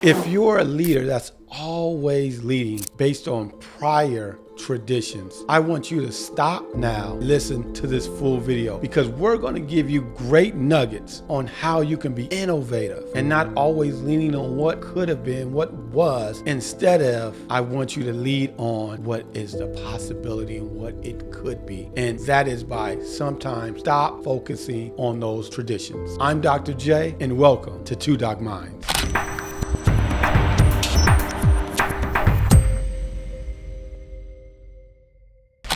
If you're a leader that's always leading based on prior traditions, I want you to stop now, listen to this full video, because we're going to give you great nuggets on how you can be innovative and not always leaning on what could have been, what was. Instead of, I want you to lead on what is the possibility and what it could be. And that is by sometimes stop focusing on those traditions. I'm Dr. J, and welcome to Two Doc Minds.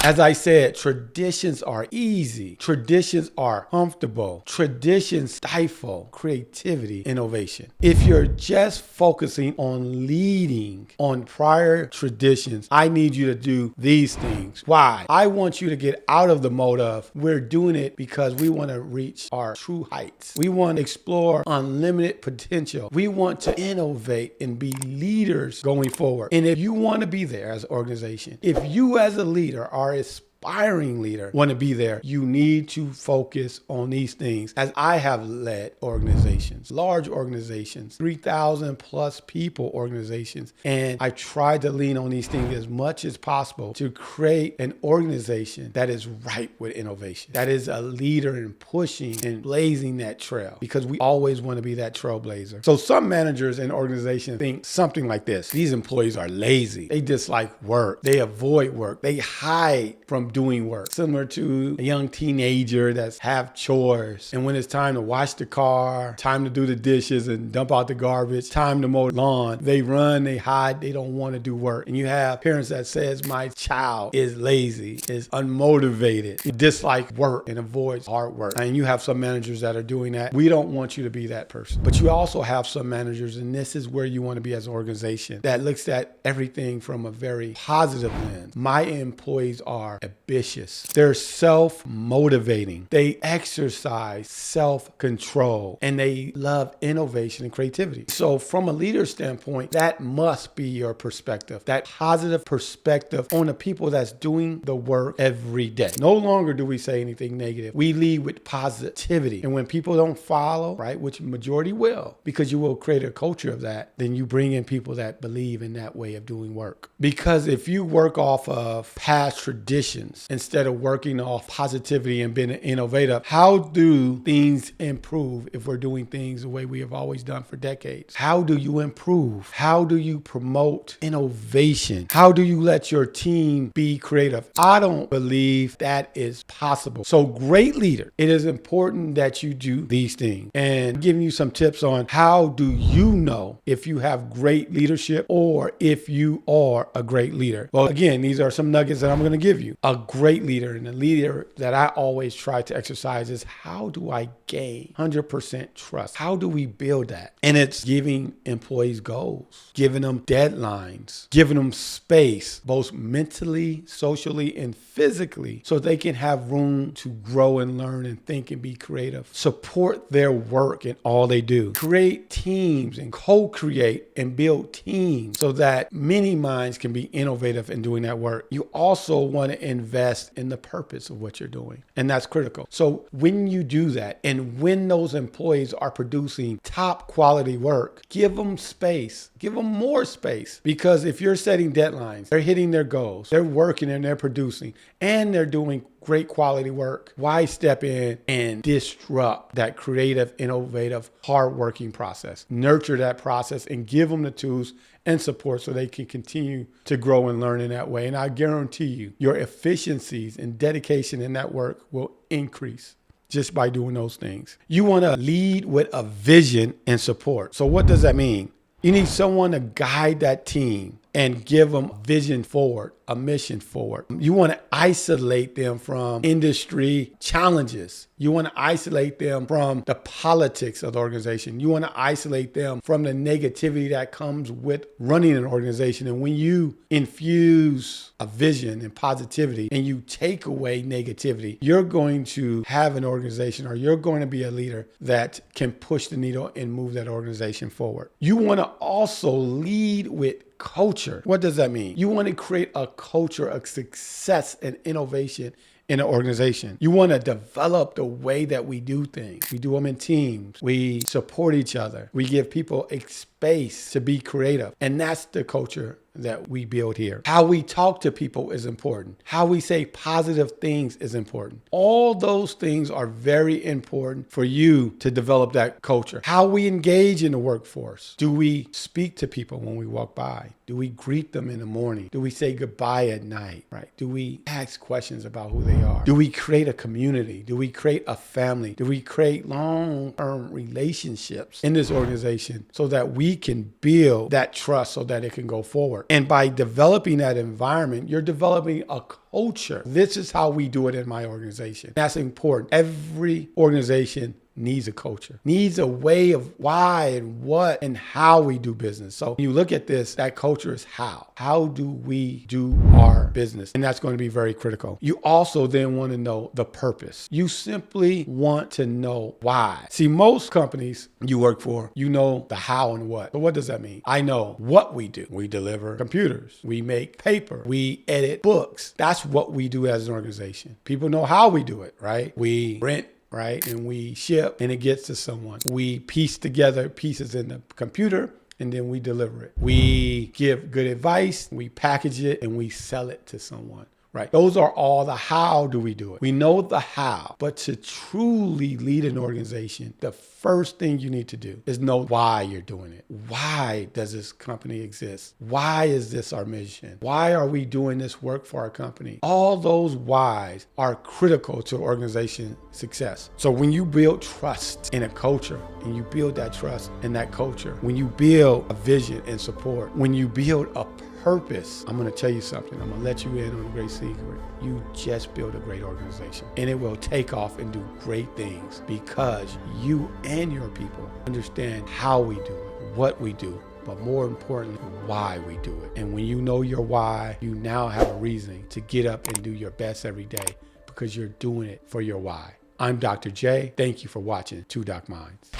As I said, traditions are easy. Traditions are comfortable. Traditions stifle creativity, innovation. If you're just focusing on leading on prior traditions, I need you to do these things. Why? I want you to get out of the mode of we're doing it because we want to reach our true heights. We want to explore unlimited potential. We want to innovate and be leaders going forward. And if you want to be there as an organization, if you as a leader are aspiring leader want to be there, you need to focus on these things. As I have led organizations, large organizations, 3,000 plus people organizations, and I tried to lean on these things as much as possible to create an organization that is ripe with innovation, that is a leader in pushing and blazing that trail, because we always want to be that trailblazer. So some managers and organizations think something like this: these employees are lazy, they dislike work, they avoid work, they hide from doing work, similar to a young teenager that's have chores, and when it's time to wash the car, time to do the dishes and dump out the garbage, time to mow the lawn, they run, they hide, they don't want to do work. And you have parents that says my child is lazy, is unmotivated, dislike work and avoids hard work. And you have some managers that are doing that. We don't want you to be that person. But you also have some managers, and this is where you want to be as an organization, that looks at everything from a very positive lens. My employees are ambitious. They're self-motivating. They exercise self-control, and they love innovation and creativity. So from a leader standpoint, that must be your perspective, that positive perspective on the people that's doing the work every day. No longer do we say anything negative. We lead with positivity. And when people don't follow, right, which majority will, because you will create a culture of that, then you bring in people that believe in that way of doing work. Because if you work off of past traditions instead of working off positivity and being innovative, how do things improve if we're doing things the way we have always done for decades? How do you improve? How do you promote innovation? How do you let your team be creative? I don't believe that is possible. So great leader, it is important that you do these things. And I'm giving you some tips on how do you know if you have great leadership or if you are a great leader. Well, again, these are some nuggets that I'm going to give you. A great leader, and a leader that I always try to exercise, is how do I gain 100% trust? How do we build that? And it's giving employees goals, giving them deadlines, giving them space, both mentally, socially, and physically, so they can have room to grow and learn and think and be creative. Support their work in all they do. Create teams and co-create and build teams so that many minds can be innovative in doing that work. You also want to invest in the purpose of what you're doing, and that's critical. So when you do that, and when those employees are producing top quality work, give them space, give them more space, because if you're setting deadlines, they're hitting their goals, they're working and they're producing, and they're doing great quality work, why step in and disrupt that creative, innovative, hardworking process? Nurture that process and give them the tools and support so they can continue to grow and learn in that way. And I guarantee you, your efficiencies and dedication in that work will increase just by doing those things. You want to lead with a vision and support. So what does that mean? You need someone to guide that team and give them vision forward, a mission forward. You want to isolate them from industry challenges. You want to isolate them from the politics of the organization. You want to isolate them from the negativity that comes with running an organization. And when you infuse a vision and positivity and you take away negativity, you're going to have an organization, or you're going to be a leader that can push the needle and move that organization forward. You want to also lead with culture. What does that mean? You want to create a culture of success and innovation in an organization. You want to develop the way that we do things. We do them in teams. We support each other. We give people a space to be creative. And that's the culture that we build here. How we talk to people is important. How we say positive things is important. All those things are very important for you to develop that culture. How we engage in the workforce. Do we speak to people when we walk by? Do we greet them in the morning? Do we say goodbye at night, right? Do we ask questions about who they are? Do we create a community? Do we create a family? Do we create long-term relationships in this organization so that we can build that trust so that it can go forward? And by developing that environment, you're developing a culture. This is how we do it in my organization. That's important. Every organization needs a culture, needs a way of why and what and how we do business. So when you look at this, that culture is how. How do we do our business? And that's going to be very critical. You also then want to know the purpose. You simply want to know why. See, most companies you work for, you know the how and what. But what does that mean? I know what we do. We deliver computers. We make paper. We edit books. That's what we do as an organization. People know how we do it, right? We rent, right? And we ship and it gets to someone. We piece together pieces in the computer and then we deliver it. We give good advice, we package it and we sell it to someone. Right. Those are all the how do we do it. We know the how, but to truly lead an organization, the first thing you need to do is know why you're doing it. Why does this company exist? Why is this our mission? Why are we doing this work for our company? All those whys are critical to organization success. So when you build trust in a culture and you build that trust in that culture, when you build a vision and support, when you build a purpose, I'm going to tell you something. I'm going to let you in on a great secret. You just build a great organization and it will take off and do great things because you and your people understand how we do it, what we do, but more importantly, why we do it. And when you know your why, you now have a reason to get up and do your best every day because you're doing it for your why. I'm Dr. J. Thank you for watching Two Doc Minds.